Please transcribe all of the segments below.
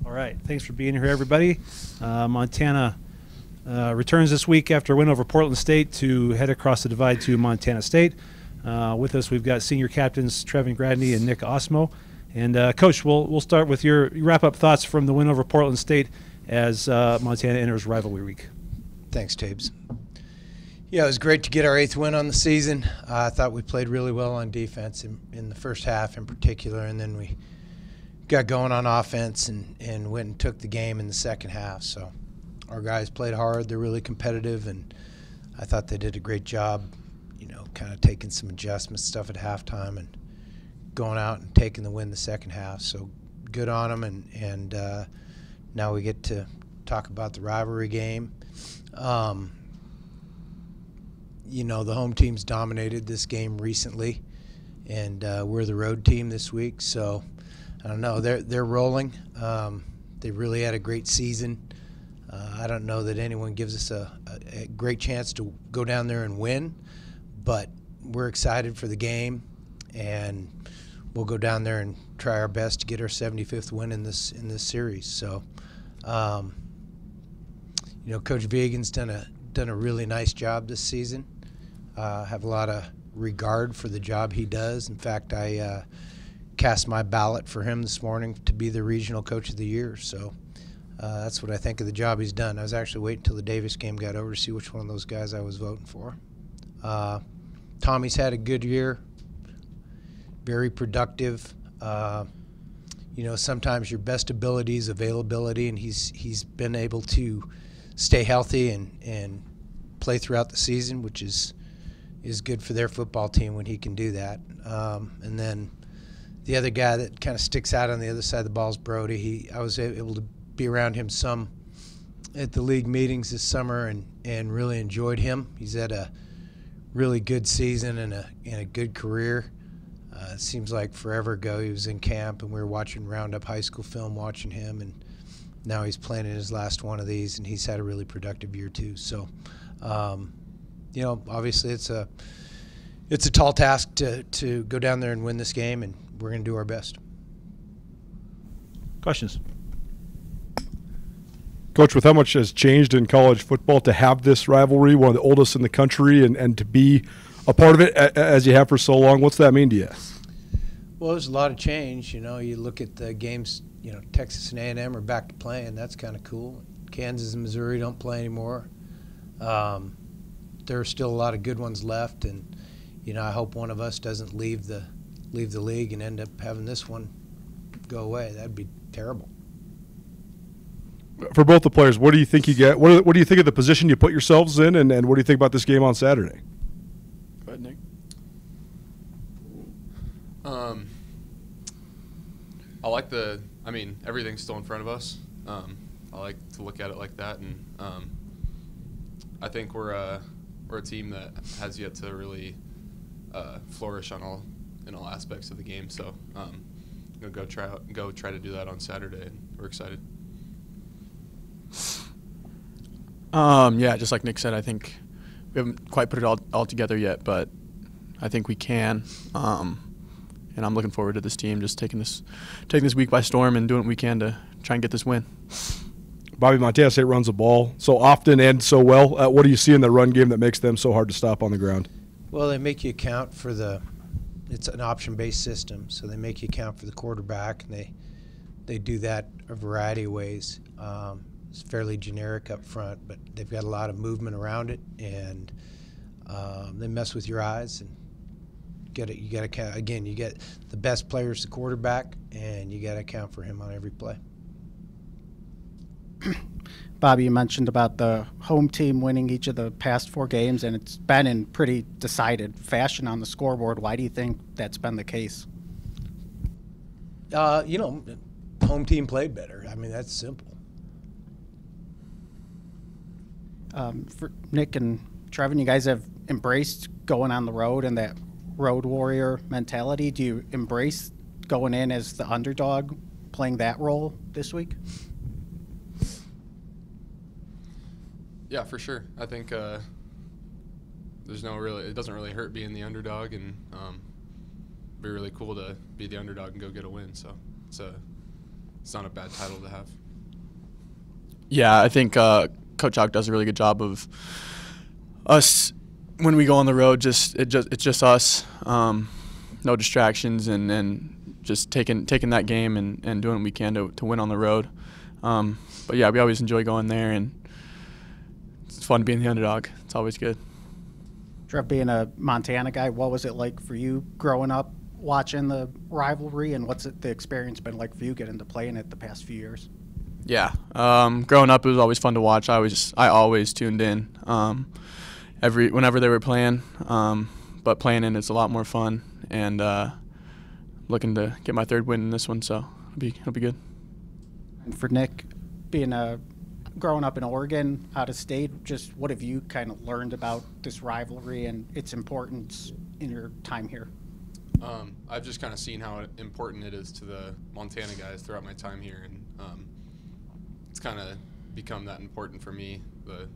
All right. Thanks for being here, everybody. Montana returns this week after a win over Portland State to head across the divide to Montana State. With us, we've got senior captains Trevin Gradney and Nick Osmo. And, Coach, we'll start with your wrap-up thoughts from the win over Portland State as Montana enters rivalry week. Thanks, Tabes. Yeah, it was great to get our 8th win on the season. I thought we played really well on defense in the first half in particular, and then we got going on offense and went and took the game in the second half. So our guys played hard. They're really competitive, and I thought they did a great job, kind of taking some adjustment stuff at halftime and going out and taking the win the second half. So good on them, and now we get to talk about the rivalry game. The home team's dominated this game recently, and we're the road team this week. So I don't know. They're rolling. They really had a great season. I don't know that anyone gives us a great chance to go down there and win, but we're excited for the game, and we'll go down there and try our best to get our 75th win in this series. So, Coach Vegan's done a really nice job this season. Have a lot of regard for the job he does. In fact, I cast my ballot for him this morning to be the regional coach of the year. So that's what I think of the job he's done. I was actually waiting until the Davis game got over to see which one of those guys I was voting for. Tommy's had a good year, very productive. Sometimes your best ability is availability, and he's been able to stay healthy and play throughout the season, which is good for their football team when he can do that. And then the other guy that kind of sticks out on the other side of the ball is Brody. I was able to be around him some at the league meetings this summer and really enjoyed him. He's had a really good season and a good career. It seems like forever ago he was in camp, and we were watching Roundup high school film, watching him, and now he's playing in his last one of these, and he's had a really productive year too. So, obviously it's a tall task to go down there and win this game, and we're going to do our best. Questions? Coach, with how much has changed in college football to have this rivalry, one of the oldest in the country, and to be a part of it as you have for so long, what's that mean to you? Well, there's a lot of change. You look at the games, Texas and A&M are back to playing. That's kind of cool. Kansas and Missouri don't play anymore. There are still a lot of good ones left, and, I hope one of us doesn't leave the league and end up having this one go away. That'd be terrible. For both the players, what do you think you get? What do you think of the position you put yourselves in, and what do you think about this game on Saturday? Go ahead, Nick. I like everything's still in front of us. I like to look at it like that, and I think we're a team that has yet to really flourish in all aspects of the game. So we'll go try to do that on Saturday, and we're excited. Just like Nick said, I think we haven't quite put it all together yet, but I think we can. And I'm looking forward to this team just taking this week by storm and doing what we can to try and get this win. Bobby, Montana State runs the ball so often and so well. What do you see in the run game that makes them so hard to stop on the ground? Well, they make you account for it's an option-based system, so they make you account for the quarterback, and they do that a variety of ways. It's fairly generic up front, but they've got a lot of movement around it, and they mess with your eyes. And you got to count again. You get the best player is the quarterback, and you got to account for him on every play. Bobby, you mentioned about the home team winning each of the past 4 games, and it's been in pretty decided fashion on the scoreboard. Why do you think that's been the case? Home team played better. I mean, that's simple. For Nick and Trevin, you guys have embraced going on the road and that road warrior mentality. Do you embrace going in as the underdog, playing that role this week? Yeah, for sure. I think it doesn't really hurt being the underdog, and it'd be really cool to be the underdog and go get a win. So it's it's not a bad title to have. Yeah, I think Coach Hawk does a really good job of us when we go on the road. It's just us, no distractions, and just taking that game and doing what we can to win on the road. But yeah, we always enjoy going there, and it's fun being the underdog. It's always good. Trev, being a Montana guy, what was it like for you growing up watching the rivalry, and what's the experience been like for you getting to play in it the past few years? Yeah, growing up it was always fun to watch. I always tuned in whenever they were playing, but playing in it's a lot more fun, and looking to get my third win in this one, so it'll be good. And for Nick, being growing up in Oregon, out of state, just what have you kind of learned about this rivalry and its importance in your time here? I've just kind of seen how important it is to the Montana guys throughout my time here, and it's kind of become that important for me the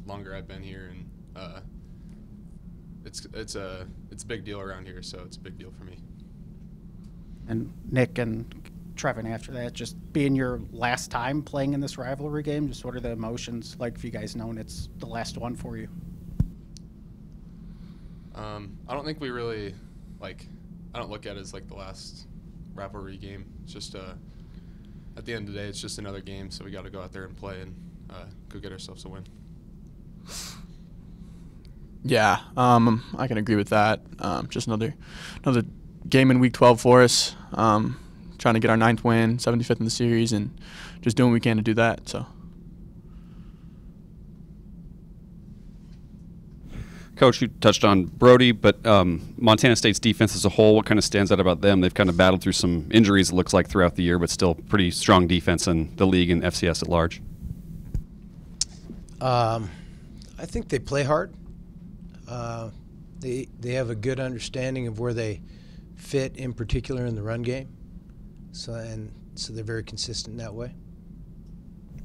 longer I've been here, and it's a big deal around here, so it's a big deal for me. And Nick and Trevin, after that, just being your last time playing in this rivalry game, just what are the emotions like for you guys knowing it's the last one for you? I don't think we really, I don't look at it as like the last rivalry game. It's just, at the end of the day, it's just another game, so we got to go out there and play and go get ourselves a win. Yeah, I can agree with that. Just another game in Week 12 for us. Trying to get our 9th win, 75th in the series, and just doing what we can to do that. So, Coach, you touched on Brody, but Montana State's defense as a whole, what kind of stands out about them? They've kind of battled through some injuries, it looks like, throughout the year, but still pretty strong defense in the league and FCS at large. I think they play hard. They have a good understanding of where they fit, in particular in the run game. So they're very consistent that way.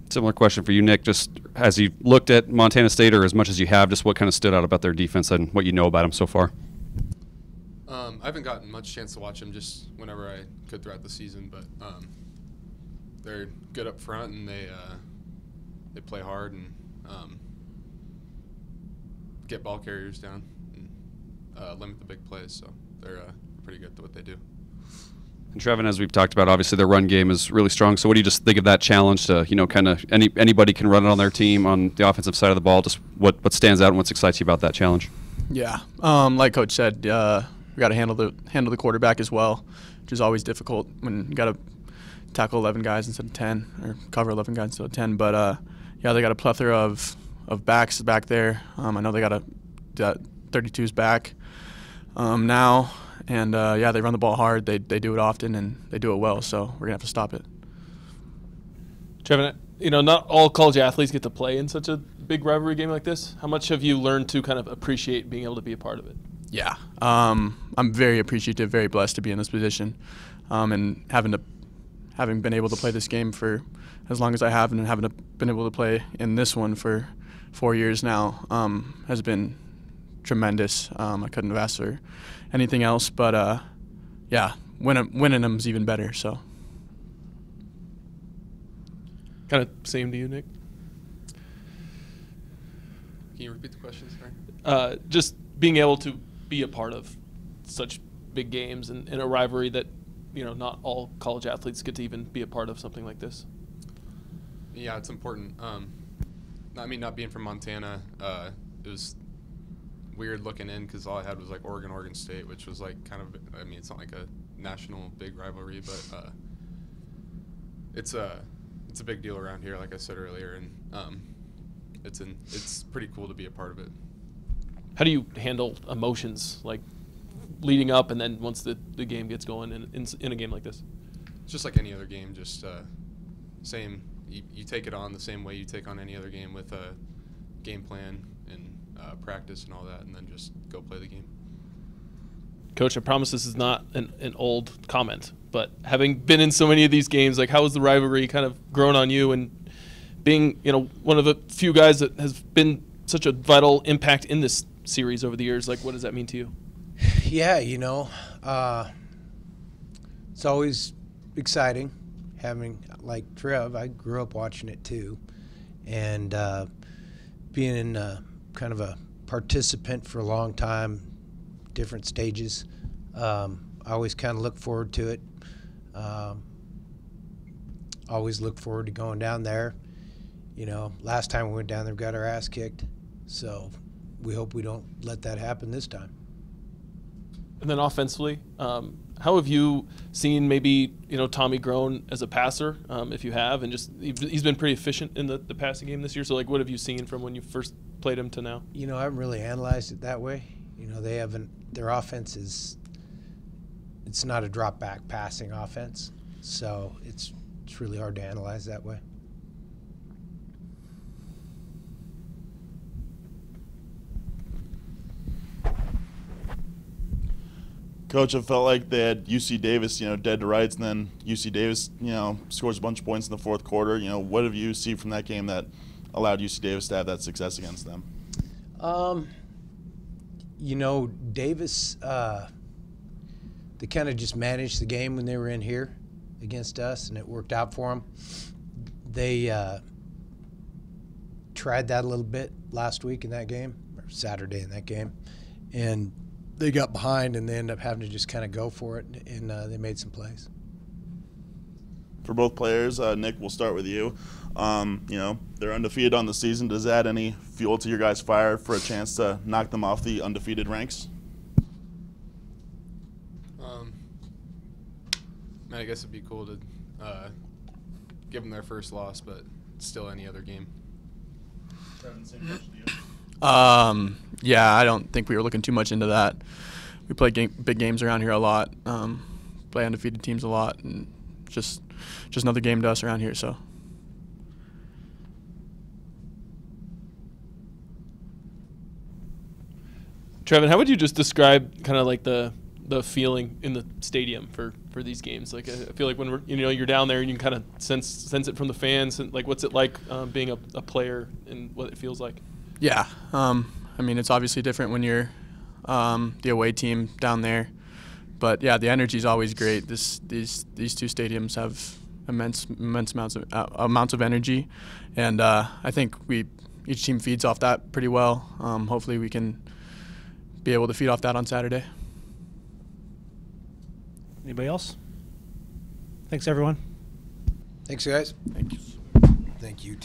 Similar question for you, Nick. Just as you looked at Montana State, or as much as you have, just what kind of stood out about their defense and what you know about them so far? I haven't gotten much chance to watch them, just whenever I could throughout the season, but they're good up front, and they play hard and get ball carriers down and limit the big plays. So they're pretty good at what they do. And Trevin, as we've talked about, obviously their run game is really strong. So what do you just think of that challenge to, kind of anybody can run it on their team on the offensive side of the ball? Just what stands out and what excites you about that challenge? Yeah, like Coach said, we got to handle the quarterback as well, which is always difficult when you got to tackle 11 guys instead of 10, or cover 11 guys instead of 10. But yeah, they got a plethora of backs back there. I know they got 32's back now. And, yeah, they run the ball hard. They do it often, and they do it well, so we're going to have to stop it. Trevin, not all college athletes get to play in such a big rivalry game like this. How much have you learned to kind of appreciate being able to be a part of it? Yeah. I'm very appreciative, very blessed to be in this position, and having been able to play this game for as long as I have, and having been able to play in this one for 4 years now has been tremendous. I couldn't have asked for anything else, but yeah, winning them is even better. So, kind of same to you, Nick. Can you repeat the question, sorry? Just being able to be a part of such big games and in a rivalry that not all college athletes get to even be a part of something like this. Yeah, it's important. Not being from Montana, it was weird looking in because all I had was like Oregon State, which was like kind of, it's not like a national big rivalry, but it's a big deal around here, like I said earlier, and it's pretty cool to be a part of it. How do you handle emotions like leading up and then once the game gets going in a game like this? It's just like any other game, just same. You take it on the same way you take on any other game, with a game plan and practice and all that, and then just go play the game. Coach, I promise this is not an old comment, but having been in so many of these games, how has the rivalry kind of grown on you, and being one of the few guys that has been such a vital impact in this series over the years, what does that mean to you? Yeah, it's always exciting, having, like Trev, I grew up watching it too. And being in kind of a participant for a long time, different stages, I always kind of look forward to it. Always look forward to going down there. You know, last time we went down there, we got our ass kicked. So we hope we don't let that happen this time. And then offensively, how have you seen maybe, Tommy grown as a passer, if you have, and just he's been pretty efficient in the passing game this year. So, like, what have you seen from when you first played him to now? I haven't really analyzed it that way. They haven't. Their offense it's not a drop back passing offense, so it's really hard to analyze that way. Coach, I felt like they had UC Davis, dead to rights, and then UC Davis, scores a bunch of points in the fourth quarter. What have you seen from that game that allowed UC Davis to have that success against them? Davis, they kind of just managed the game when they were in here against us, and it worked out for them. They tried that a little bit last week in that game, or Saturday in that game, and they got behind, and they ended up having to just kind of go for it, and they made some plays. For both players, Nick, we'll start with you. They're undefeated on the season. Does that add any fuel to your guys' fire for a chance to knock them off the undefeated ranks? I guess it'd be cool to give them their first loss, but still any other game. Yeah, I don't think we were looking too much into that. We play big games around here a lot, play undefeated teams a lot, and just another game to us around here. So. Trevin, how would you just describe kind of like the feeling in the stadium for these games? Like, I feel like when you're down there and you can kind of sense it from the fans, and like, what's it like being a player and what it feels like? Yeah, it's obviously different when you're the away team down there, but yeah, the energy is always great. These two stadiums have immense amounts of energy, and I think each team feeds off that pretty well. Hopefully, we can be able to feed off that on Saturday. Anybody else? Thanks, everyone. Thanks, guys. Thank you. Thank you.